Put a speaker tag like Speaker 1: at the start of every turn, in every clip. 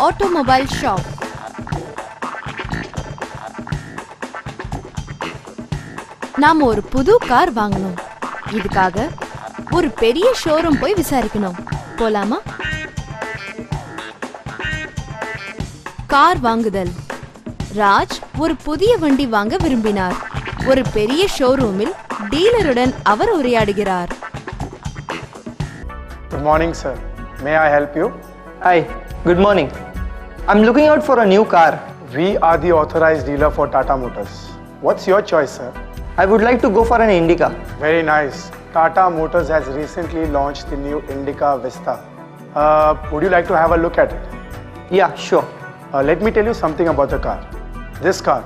Speaker 1: Automobile shop. நாம ஒரு புது கார் வாங்கணும். இதுக்காக ஒரு பெரிய ஷோரூம் போய் விசாரிக்கணும். போலாமா? கார் வாங்குதல். ராஜ் ஒரு புதிய வண்டி வாங்க விரும்பினார். ஒரு பெரிய ஷோரூமில் டீலருடன் அவர் உரையாடுகிறார்.
Speaker 2: Good morning, sir. May I help you?
Speaker 3: Hi, good morning. I'm looking out for a new car.
Speaker 2: We are the authorized dealer for Tata Motors. What's your choice, sir?
Speaker 3: I would like to go for an Indica.
Speaker 2: Very nice. Tata Motors has recently launched the new Indica Vista. Would you like to have a look at it?
Speaker 3: Yeah, sure.
Speaker 2: Let me tell you something about the car. This car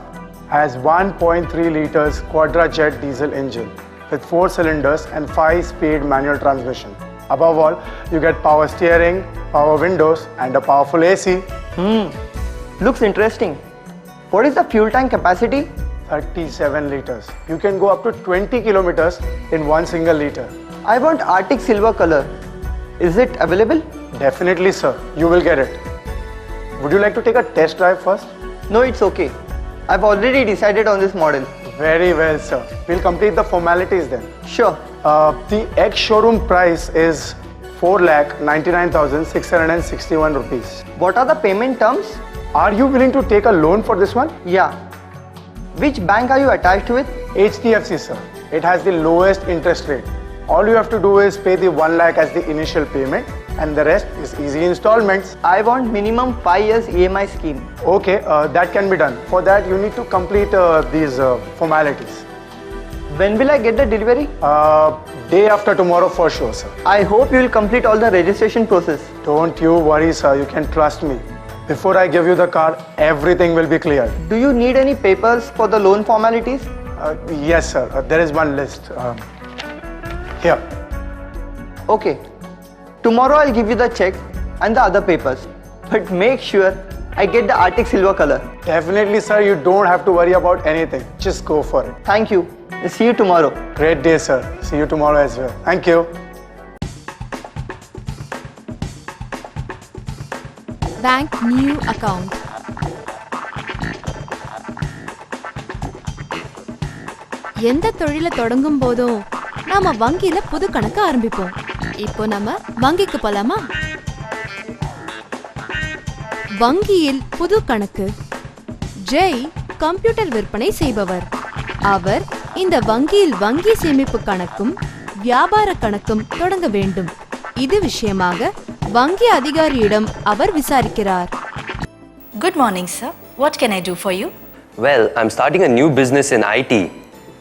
Speaker 2: has 1.3 liters quadrajet diesel engine with 4 cylinders and 5-speed manual transmission. Above all, you get power steering, power windows and a powerful AC.
Speaker 3: Looks interesting. What is the fuel tank capacity?
Speaker 2: 37 liters. You can go up to 20 kilometers in one single liter.
Speaker 3: I want Arctic silver color. Is it available?
Speaker 2: Definitely, sir. You will get it. Would you like to take a test drive first?
Speaker 3: No, it's okay. I've already decided on this model.
Speaker 2: Very well, sir. We'll complete the formalities then.
Speaker 3: Sure.
Speaker 2: The ex-showroom price is 4,99,661 rupees.
Speaker 3: What are the payment terms?
Speaker 2: Are you willing to take a loan for this one?
Speaker 3: Yeah. Which bank are you attached with?
Speaker 2: HDFC, sir. It has the lowest interest rate. All you have to do is pay the 1 lakh as the initial payment and the rest is easy installments.
Speaker 3: I want minimum 5 years EMI scheme.
Speaker 2: Okay, that can be done. For that, you need to complete these formalities.
Speaker 3: When will I get the delivery?
Speaker 2: Day after tomorrow for sure, sir.
Speaker 3: I hope you will complete all the registration process.
Speaker 2: Don't you worry, sir. You can trust me. Before I give you the car, everything will be cleared.
Speaker 3: Do you need any papers for the loan formalities?
Speaker 2: Yes, sir. There is one list. Here.
Speaker 3: Okay. Tomorrow I'll give you the check and the other papers. But make sure I get the Arctic silver color.
Speaker 2: Definitely, sir. You don't have to worry about anything. Just go for it.
Speaker 3: Thank you. See you tomorrow.
Speaker 2: Great day, sir. See you tomorrow as well. Thank you.
Speaker 1: Bank new account. எந்த தொழிலை தொடங்கும் போதும் நாம வங்கியில புது கணக்கு ஆரம்பிப்போம். இப்போ நம்ம வங்கிக்கு போலாமா? வங்கியில் புது கணக்கு. ஜெய் கம்ப்யூட்டர் விற்பனை செய்பவர். அவர் இந்த வங்கியில் வங்கி சேமிப்பு கணக்கும் வியாபார கணக்கும் தொடங்க வேண்டும். இது விஷயமாக வங்கி அதிகாரியிடம் அவர் விசாரிக்கிறார்.
Speaker 4: Good morning, sir. What can I do for you?
Speaker 5: Well, I'm starting a new business in IT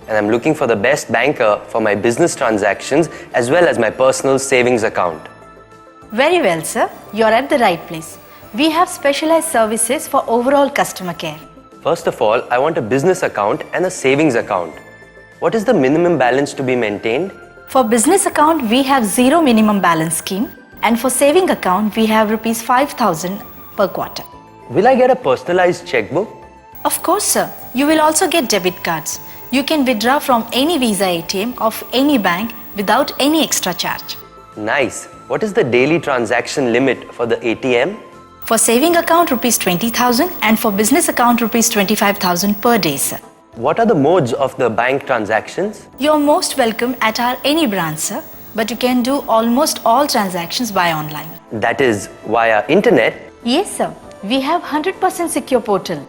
Speaker 5: and I'm looking for the best banker for my business transactions as well as my personal savings account.
Speaker 4: Very well, sir. You're at the right place. We have specialized services for overall customer care.
Speaker 5: First of all, I want a business account and a savings account. What is the minimum balance to be maintained?
Speaker 4: For business account, we have zero minimum balance scheme. And for saving account, we have rupees 5,000 per quarter.
Speaker 5: Will I get a personalized checkbook?
Speaker 4: Of course, sir. You will also get debit cards. You can withdraw from any Visa ATM of any bank without any extra charge.
Speaker 5: Nice. What is the daily transaction limit for the ATM?
Speaker 4: For saving account, rupees 20,000 and for business account, rupees 25,000 per day, sir.
Speaker 5: What are the modes of the bank transactions?
Speaker 4: You're most welcome at our any branch, sir. But you can do almost all transactions by online.
Speaker 5: That is via internet?
Speaker 4: Yes, sir. We have 100% secure portal.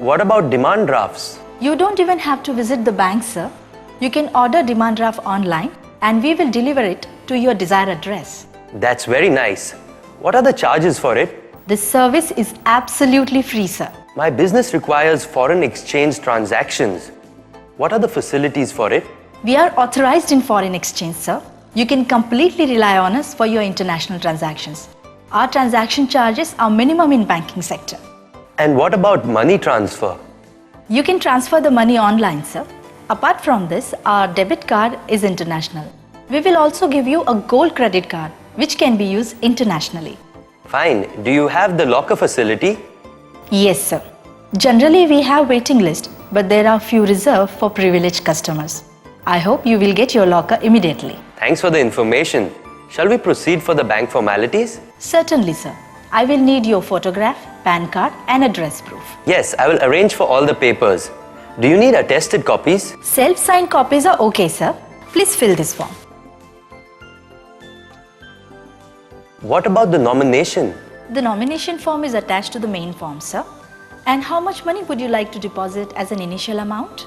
Speaker 5: What about demand drafts?
Speaker 4: You don't even have to visit the bank, sir. You can order demand draft online and we will deliver it to your desired address.
Speaker 5: That's very nice. What are the charges for it?
Speaker 4: This service is absolutely free, sir.
Speaker 5: My business requires foreign exchange transactions. What are the facilities for it?
Speaker 4: We are authorized in foreign exchange, sir. You can completely rely on us for your international transactions. Our transaction charges are minimum in banking sector.
Speaker 5: And what about money transfer?
Speaker 4: You can transfer the money online, sir. Apart from this, our debit card is international. We will also give you a gold credit card, which can be used internationally.
Speaker 5: Fine. Do you have the locker facility?
Speaker 4: Yes, sir. Generally, we have waiting list, but there are few reserved for privileged customers. I hope you will get your locker immediately.
Speaker 5: Thanks for the information. Shall we proceed for the bank formalities?
Speaker 4: Certainly, sir. I will need your photograph, PAN card and address proof.
Speaker 5: Yes, I will arrange for all the papers. Do you need attested copies?
Speaker 4: Self-signed copies are okay, sir. Please fill this form.
Speaker 5: What about the nomination?
Speaker 4: The nomination form is attached to the main form, sir. And how much money would you like to deposit as an initial amount?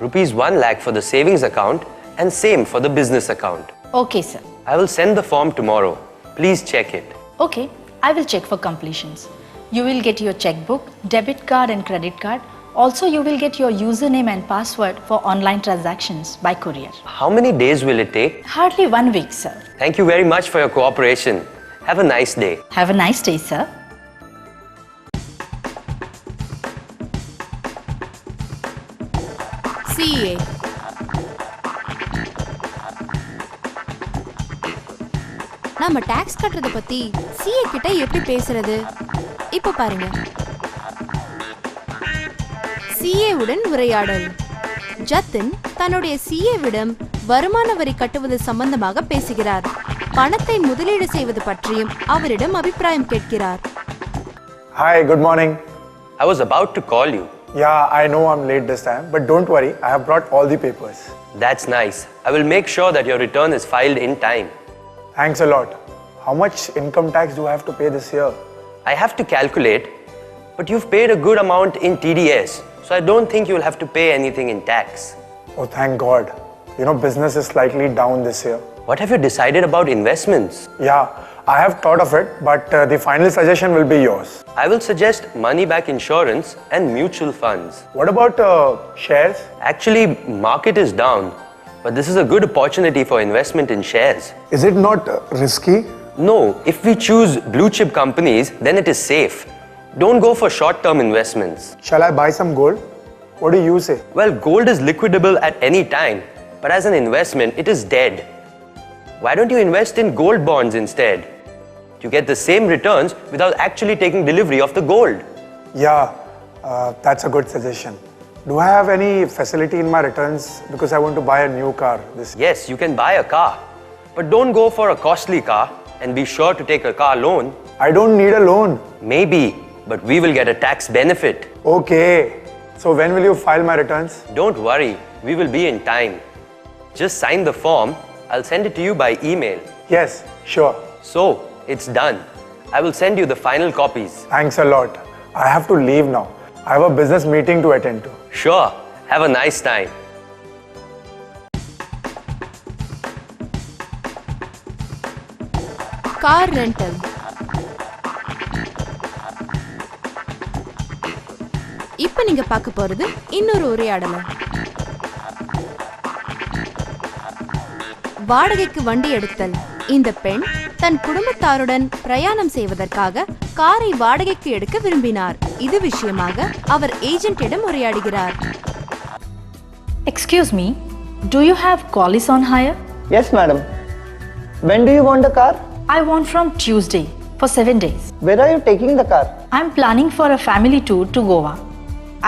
Speaker 5: Rupees 1 lakh for the savings account and same for the business account.
Speaker 4: Okay, sir.
Speaker 5: I will send the form tomorrow. Please check it.
Speaker 4: Okay, I will check for completions. You will get your checkbook, debit card and credit card. Also, you will get your username and password for online transactions by courier.
Speaker 5: How many days will it take?
Speaker 4: Hardly 1 week, sir.
Speaker 5: Thank you very much for your cooperation. Have a nice day.
Speaker 4: Have a nice day, sir.
Speaker 1: CA. நம்ம tax கட்டுறத பத்தி CA கிட்ட எப்படி பேசுறது? இப்போ பாருங்க. CA உடன் உரையாடல். ஜத்தின் தன்னுடைய சிஏ விடம் வருமான வரி கட்டுவது சம்பந்தமாக பேசுகிறார். பணத்தை முதலீடு செய்வது பற்றியும் அவரிடம் அபிப்பிராயம் கேட்கிறார்.
Speaker 2: Hi, good morning.
Speaker 5: I was about to call you.
Speaker 2: Yeah, I know I'm late this time, but don't worry, I have brought all the papers.
Speaker 5: That's nice. I will make sure that your return is filed in time.
Speaker 2: Thanks a lot. How much income tax do I have to pay this year?
Speaker 5: I have to calculate, but you've paid a good amount in TDS, so I don't think you'll have to pay anything in tax.
Speaker 2: Oh, thank God. You know, business is slightly down this year.
Speaker 5: What have you decided about investments?
Speaker 2: Yeah, I have thought of it, but the final suggestion will be yours.
Speaker 5: I will suggest money back insurance and mutual funds.
Speaker 2: What about shares?
Speaker 5: Actually, market is down, but this is a good opportunity for investment in shares.
Speaker 2: Is it not risky?
Speaker 5: No, if we choose blue chip companies, then it is safe. Don't go for short-term investments.
Speaker 2: Shall I buy some gold? What do you say?
Speaker 5: Well, gold is liquidable at any time, but as an investment, it is dead. Why don't you invest in gold bonds instead? You get the same returns without actually taking delivery of the gold.
Speaker 2: Yeah, that's a good suggestion. Do I have any facility in my returns because I want to buy a new car this year?
Speaker 5: Yes, you can buy a car, but don't go for a costly car and be sure to take a car loan.
Speaker 2: I don't need a loan.
Speaker 5: Maybe, but we will get a tax benefit.
Speaker 2: Okay. So when will you file my returns?
Speaker 5: Don't worry, we will be in time. Just sign the form. I'll send it to you by email.
Speaker 2: Yes, sure.
Speaker 5: So, it's done. I will send you the final copies.
Speaker 2: Thanks a lot. I have to leave now. I have a business meeting to attend to.
Speaker 5: Sure. Have a nice time.
Speaker 1: Car rental. இப்போ நீங்க பார்க்க போறது இன்னொரு உரையாடல். வாடகைக்கு வண்டி எடுத்தல். இந்த பெண் தன் குடும்பத்தாருடன் பிரயாணம் செய்வதற்காக காரை வாடகைக்கு எடுக்க விரும்பினார். இது விஷயமாக அவர் ஏஜென்ட்டிடம் உரையாடுகிறார்.
Speaker 4: Excuse me, do you have Qualis on hire?
Speaker 3: Yes, madam. When do you want the car?
Speaker 4: I want from Tuesday for 7 days.
Speaker 3: Where are you taking the car?
Speaker 4: I'm planning for a family tour to Goa.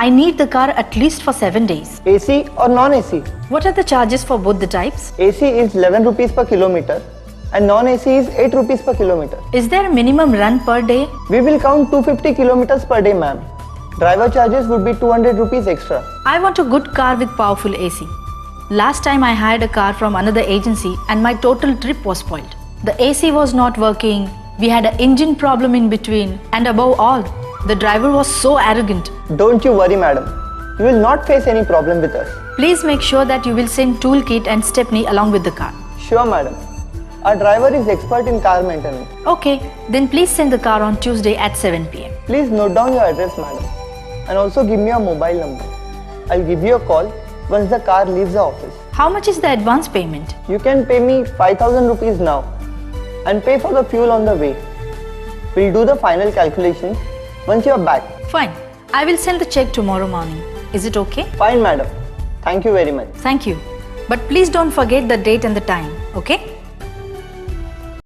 Speaker 4: I need the car at least for 7 days.
Speaker 3: AC or non-AC?
Speaker 4: What are the charges for both the types?
Speaker 3: AC is 11 rupees per kilometer and non-AC is 8 rupees per kilometer.
Speaker 4: Is there a minimum run per day?
Speaker 3: We will count 250 kilometers per day, ma'am. Driver charges would be 200 rupees extra.
Speaker 4: I want a good car with powerful AC. Last time I hired a car from another agency and my total trip was spoiled. The AC was not working, we had an engine problem in between, and above all, the driver was so arrogant.
Speaker 3: Don't you worry, madam. You will not face any problem with us.
Speaker 4: Please make sure that you will send toolkit and stepney along with the car.
Speaker 3: Sure, madam. Our driver is expert in car maintenance.
Speaker 4: Okay, then please send the car on Tuesday at 7 p.m.
Speaker 3: Please note down your address, madam. And also give me your mobile number. I'll give you a call once the car leaves the office.
Speaker 4: How much is the advance payment?
Speaker 3: You can pay me 5,000 rupees now and pay for the fuel on the way. We'll do the final calculations once you're back.
Speaker 4: Fine. I will send the check tomorrow morning. Is it okay?
Speaker 3: Fine, madam. Thank you very much.
Speaker 4: Thank you. But please don't forget the date and the time, okay?